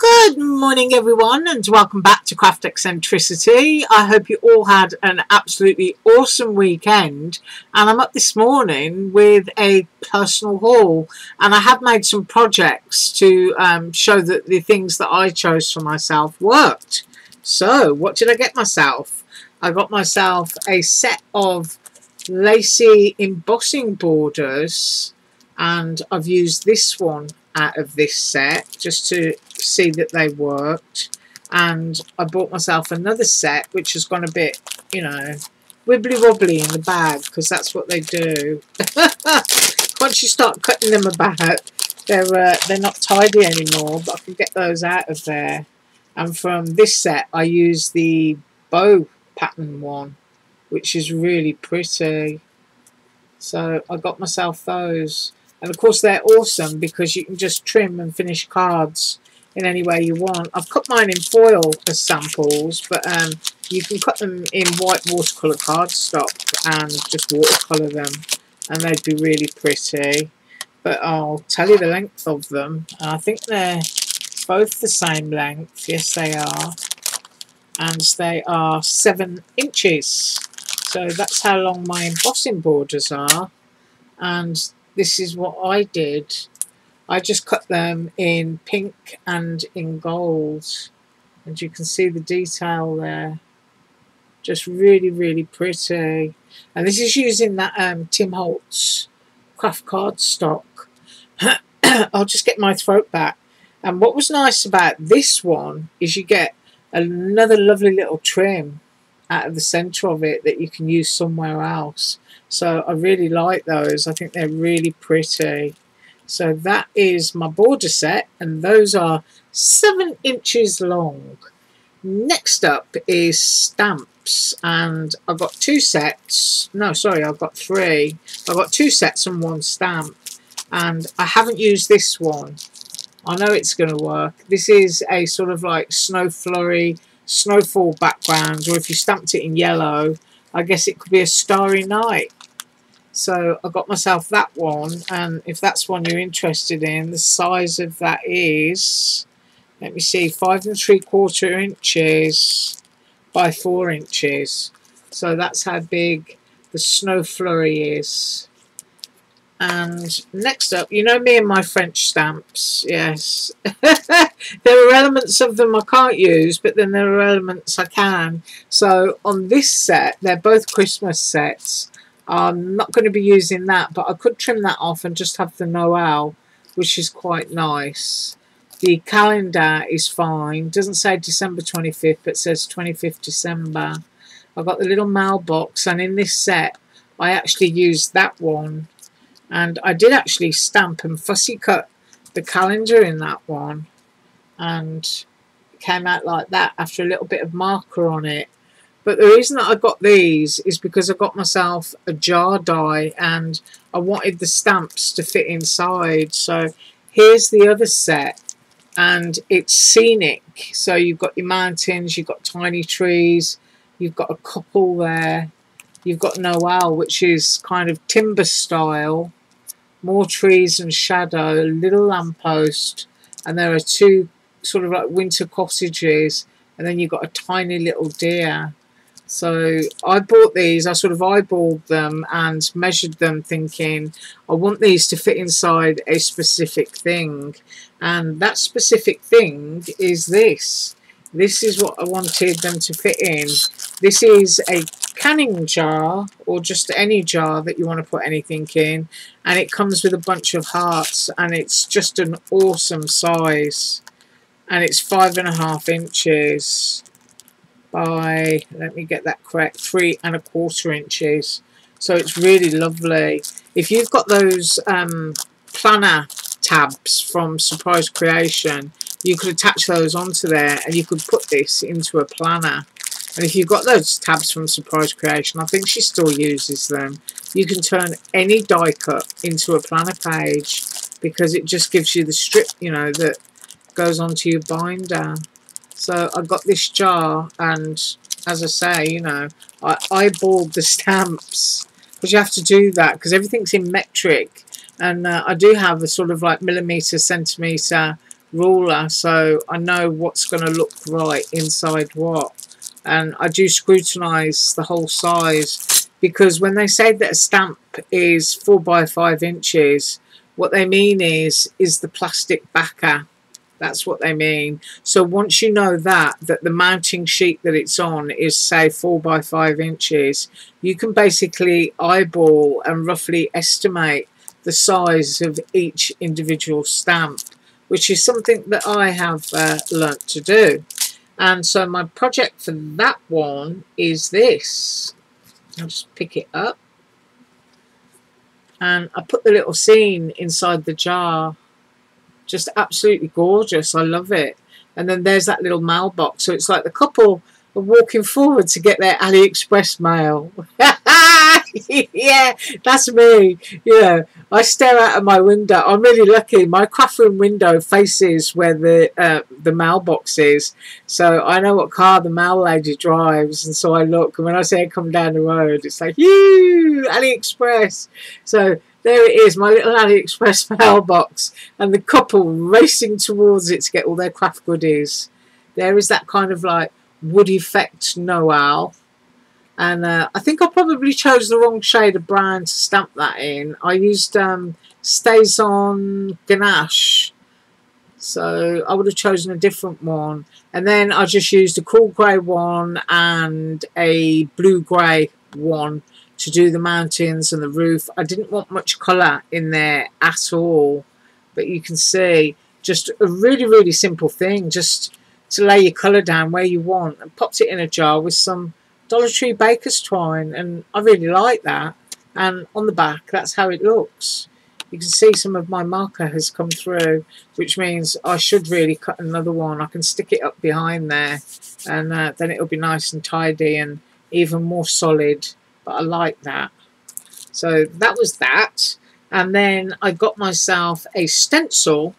Good morning everyone, and welcome back to Craft Eccentricity. I hope you all had an absolutely awesome weekend, and I'm up this morning with a personal haul, and I have made some projects to show that the things that I chose for myself worked. So what did I get myself? I got myself a set of lacy embossing borders, and I've used this one out of this set just to see that they worked. And I bought myself another set which has gone a bit, you know, wibbly wobbly in the bag, because that's what they do. Once you start cutting them about, they're not tidy anymore, but I can get those out of there. And from this set I use the bow pattern one, which is really pretty, so I got myself those. And of course they're awesome because you can just trim and finish cards in any way you want. I've cut mine in foil as samples, but you can cut them in white watercolour cardstock and just watercolour them, and they'd be really pretty. But I'll tell you the length of them. I think they're both the same length. Yes, they are. And they are 7 inches. So that's how long my embossing borders are. And this is what I did. I just cut them in pink and in gold, and you can see the detail there. Just really, really pretty. And this is using that Tim Holtz craft cardstock. I'll just get my throat back. And what was nice about this one is you get another lovely little trim out of the centre of it that you can use somewhere else. So I really like those. I think they're really pretty. So that is my border set, and those are 7 inches long. Next up is stamps, and I've got 2 sets. No, sorry, I've got 3. I've got 2 sets and 1 stamp, and I haven't used this one. I know it's going to work. This is a sort of like snow flurry, snowfall background, or if you stamped it in yellow, I guess it could be a starry night. So I got myself that one, and if that's one you're interested in, the size of that is, let me see, 5 3/4 inches by 4 inches. So that's how big the snow flurry is. And next up, you know me and my French stamps, yes. There are elements of them I can't use, but then there are elements I can. So on this set, they're both Christmas sets. I'm not going to be using that, but I could trim that off and just have the Noel, which is quite nice. The calendar is fine. Doesn't say December 25th, but says 25th December. I've got the little mailbox, and in this set, I actually used that one. And I did actually stamp and fussy cut the calendar in that one. And it came out like that after a little bit of marker on it. But the reason that I got these is because I got myself a jar die, and I wanted the stamps to fit inside. So here's the other set, and it's scenic. So you've got your mountains, you've got tiny trees, you've got a couple there. You've got Noel, which is kind of timber style. More trees and shadow, a little lamppost, and there are 2 sort of like winter cottages, and then you've got a tiny little deer. So I bought these, I sort of eyeballed them and measured them, thinking I want these to fit inside a specific thing, and that specific thing is this. This is what I wanted them to fit in. This is a canning jar, or just any jar that you want to put anything in, and it comes with a bunch of hearts, and it's just an awesome size, and it's 5.5 inches by, let me get that correct, 3 1/4 inches. So it's really lovely. If you've got those planner tabs from Surprise Creation, you could attach those onto there, and you could put this into a planner. And if you've got those tabs from Surprise Creation, I think she still uses them, you can turn any die cut into a planner page, because it just gives you the strip, you know, that goes onto your binder. So I got this jar, and as I say, you know, I eyeballed the stamps, because you have to do that because everything's in metric, and I do have a sort of like millimetre, centimetre ruler, so I know what's going to look right inside what. And I do scrutinise the whole size, because when they say that a stamp is 4 by 5 inches, what they mean is the plastic backer. That's what they mean. So once you know that the mounting sheet that it's on is, say, 4 by 5 inches, you can basically eyeball and roughly estimate the size of each individual stamp, which is something that I have learnt to do. And so my project for that one is this. I'll just pick it up. And I put the little scene inside the jar. Just absolutely gorgeous. I love it. And then there's that little mailbox. So it's like the couple are walking forward to get their AliExpress mail. Yeah, that's me. Yeah, I stare out of my window. I'm really lucky. My craft room window faces where the mailbox is, so I know what car the mail lady drives, and so I look. And when I see her come down the road, it's like, "You AliExpress!" So there it is, my little AliExpress mailbox, and the couple racing towards it to get all their craft goodies. There is that kind of like wood effect Noel. And I think I probably chose the wrong shade of brown to stamp that in. I used Stays On Ganache, so I would have chosen a different one. And then I just used a cool grey one and a blue-grey one to do the mountains and the roof. I didn't want much colour in there at all, but you can see just a really, really simple thing, just to lay your colour down where you want, and popped it in a jar with some Dollar Tree baker's twine, and I really like that. And on the back, that's how it looks. You can see some of my marker has come through, which means I should really cut another one. I can stick it up behind there, and then it'll be nice and tidy and even more solid. But I like that. So that was that. And then I got myself a stencil,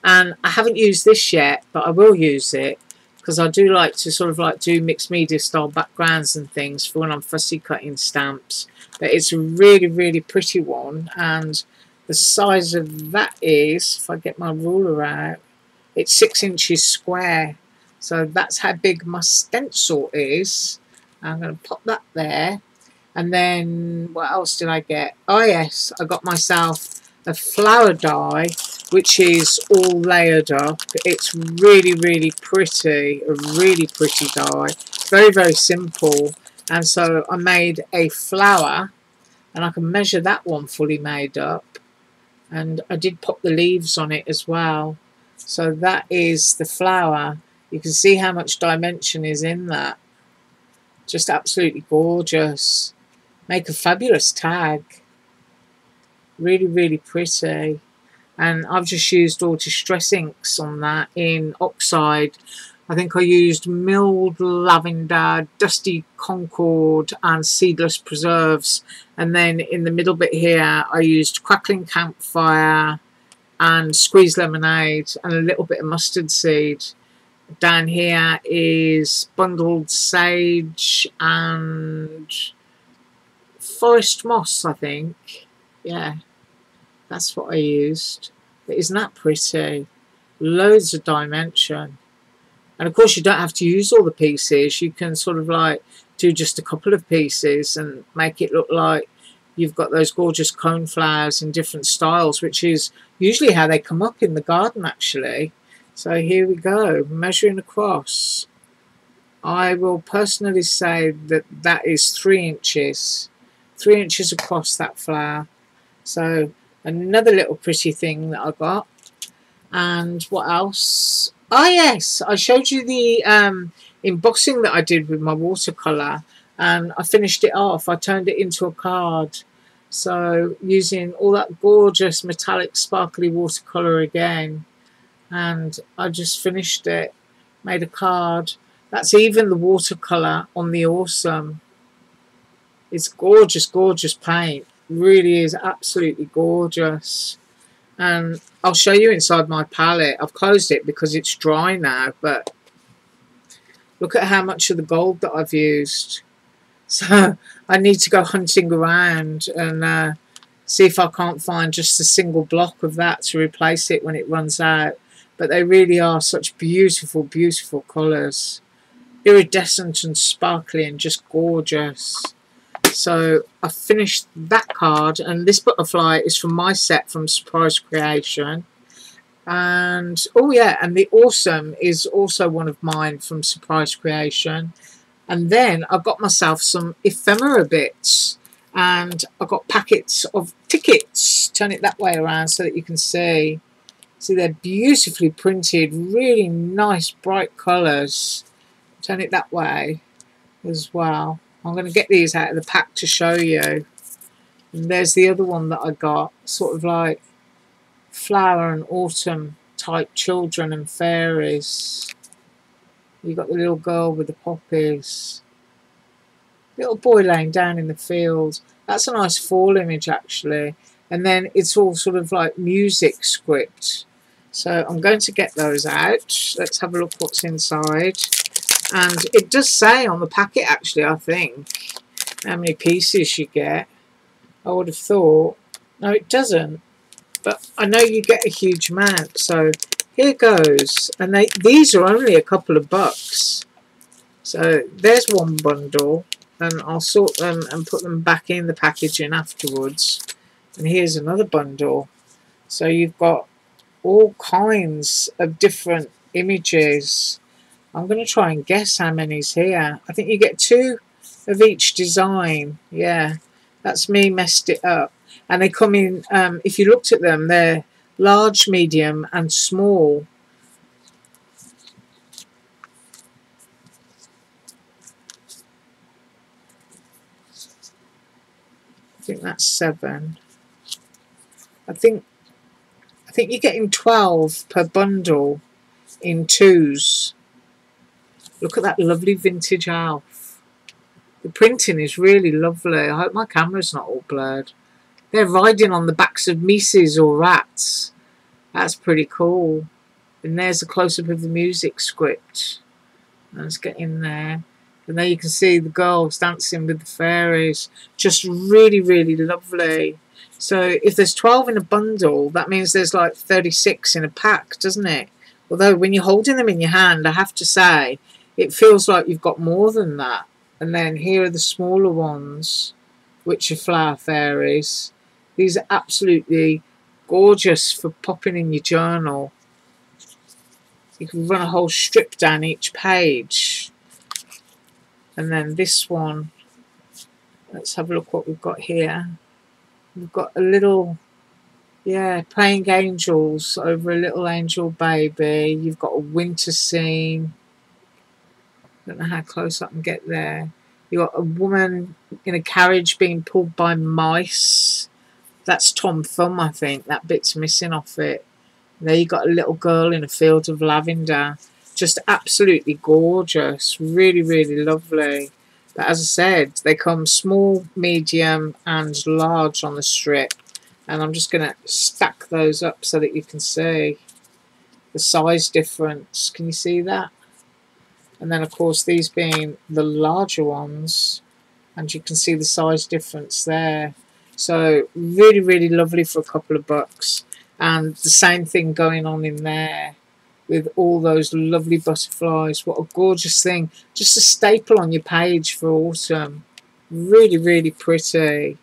and I haven't used this yet, but I will use it, because I do like to sort of like do mixed media style backgrounds and things for when I'm fussy cutting stamps. But it's a really, really pretty one, and the size of that is, if I get my ruler out, it's 6 inches square. So that's how big my stencil is. I'm going to pop that there. And then what else did I get? Oh yes, I got myself a flower die, which is all layered up. It's really, really pretty, a really pretty die. Very, very simple. And so I made a flower, and I can measure that one fully made up. And I did pop the leaves on it as well. So that is the flower. You can see how much dimension is in that. Just absolutely gorgeous. Make a fabulous tag. Really, really pretty. And I've just used all Distress inks on that in Oxide. I think I used Milled Lavender, Dusty Concord and Seedless Preserves. And then in the middle bit here, I used Crackling Campfire and Squeezed Lemonade and a little bit of mustard seed. Down here is Bundled Sage and Forest Moss, I think. Yeah. That's what I used. But isn't that pretty? Loads of dimension. And of course you don't have to use all the pieces. You can sort of like do just a couple of pieces and make it look like you've got those gorgeous cone flowers in different styles, which is usually how they come up in the garden actually. So here we go, measuring across. I will personally say that that is 3 inches. 3 inches across that flower. So another little pretty thing that I got. And what else? Oh yes, I showed you the embossing that I did with my watercolour, and I finished it off. I turned it into a card. So using all that gorgeous metallic sparkly watercolour again, and I just finished it, made a card. That's even the watercolour on the Awesome. It's gorgeous, gorgeous paint. Really is absolutely gorgeous. And I'll show you inside my palette. I've closed it because it's dry now, but look at how much of the gold that I've used. So I need to go hunting around and see if I can't find just a single block of that to replace it when it runs out. but they really are such beautiful, beautiful colours. Iridescent and sparkly and just gorgeous. So I finished that card, and this butterfly is from my set from Surprise Creation. And oh yeah, and the Awesome is also one of mine from Surprise Creation. And then I got myself some ephemera bits, and I got packets of tickets. Turn it that way around so that you can see. See, they're beautifully printed, really nice bright colours. Turn it that way as well. I'm going to get these out of the pack to show you. And there's the other one that I got, sort of like flower and autumn type children and fairies. You got the little girl with the poppies, little boy laying down in the field. That's a nice fall image actually. And then it's all sort of like music script. So I'm going to get those out. Let's have a look what's inside. And it does say on the packet actually, I think, how many pieces you get. I would have thought. No, it doesn't. But I know you get a huge amount. So here goes. And these are only a couple of bucks. So there's one bundle. And I'll sort them and put them back in the packaging afterwards. And here's another bundle. So you've got all kinds of different images. I'm going to try and guess how many's here. I think you get 2 of each design. Yeah, that's me messed it up. And they come in, if you looked at them, they're large, medium and small. I think that's 7. I think you're getting 12 per bundle in 2s. Look at that lovely vintage elf. The printing is really lovely. I hope my camera's not all blurred. They're riding on the backs of mices or rats. That's pretty cool. And there's a close-up of the music script. Let's get in there. And there you can see the girls dancing with the fairies. Just really, really lovely. So if there's 12 in a bundle, that means there's like 36 in a pack, doesn't it? Although when you're holding them in your hand, I have to say, it feels like you've got more than that. And then here are the smaller ones, which are flower fairies. These are absolutely gorgeous for popping in your journal. You can run a whole strip down each page. And then this one, let's have a look what we've got here. We've got a little, yeah, praying angels over a little angel baby. You've got a winter scene. Don't know how close I can get there. You've got a woman in a carriage being pulled by mice. That's Tom Thumb, I think. That bit's missing off it. There you got a little girl in a field of lavender. Just absolutely gorgeous. Really, really lovely. But as I said, they come small, medium and large on the strip. And I'm just going to stack those up so that you can see the size difference. Can you see that? And then, of course, these being the larger ones. And you can see the size difference there. So, really, really lovely for a couple of bucks. And the same thing going on in there with all those lovely butterflies. What a gorgeous thing. Just a staple on your page for autumn. Really, really pretty.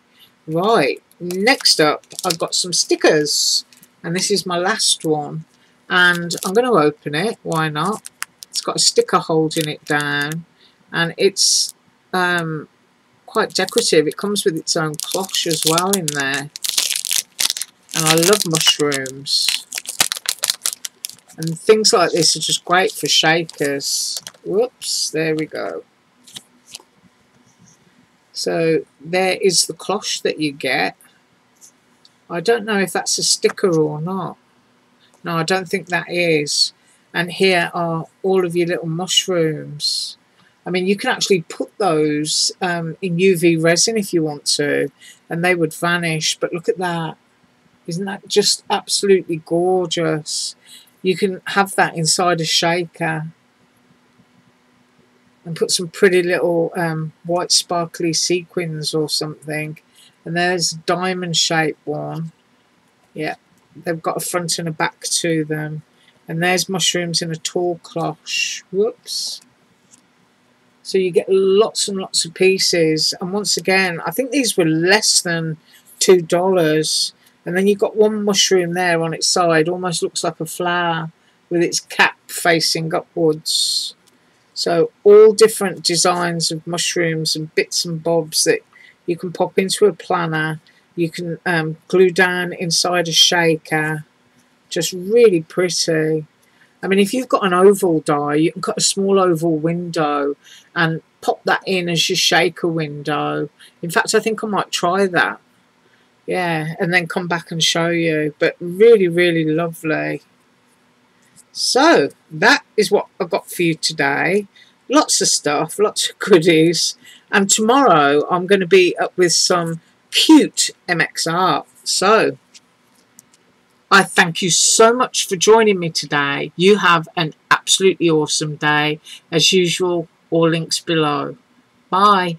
Right, next up, I've got some stickers. And this is my last one. And I'm going to open it. Why not? It's got a sticker holding it down. And it's quite decorative. It comes with its own cloche as well in there. And I love mushrooms. And things like this are just great for shakers. Whoops, there we go. So there is the cloche that you get. I don't know if that's a sticker or not. No, I don't think that is. And here are all of your little mushrooms. I mean, you can actually put those in UV resin if you want to, and they would vanish. But look at that. Isn't that just absolutely gorgeous? You can have that inside a shaker and put some pretty little white sparkly sequins or something. And there's a diamond shaped one. Yeah, they've got a front and a back to them. And there's mushrooms in a tall cloche. Whoops. So you get lots and lots of pieces. And once again, I think these were less than $2. And then you've got one mushroom there on its side. Almost looks like a flower with its cap facing upwards. So all different designs of mushrooms and bits and bobs that you can pop into a planner. You can glue down inside a shaker. Just really pretty. I mean, if you've got an oval die, you can cut a small oval window and pop that in as your shaker window. In fact, I think I might try that. Yeah, and then come back and show you. But really, really lovely. So, that is what I've got for you today. Lots of stuff, lots of goodies. And tomorrow, I'm going to be up with some cute MX art. So, I thank you so much for joining me today. You have an absolutely awesome day. As usual, all links below. Bye.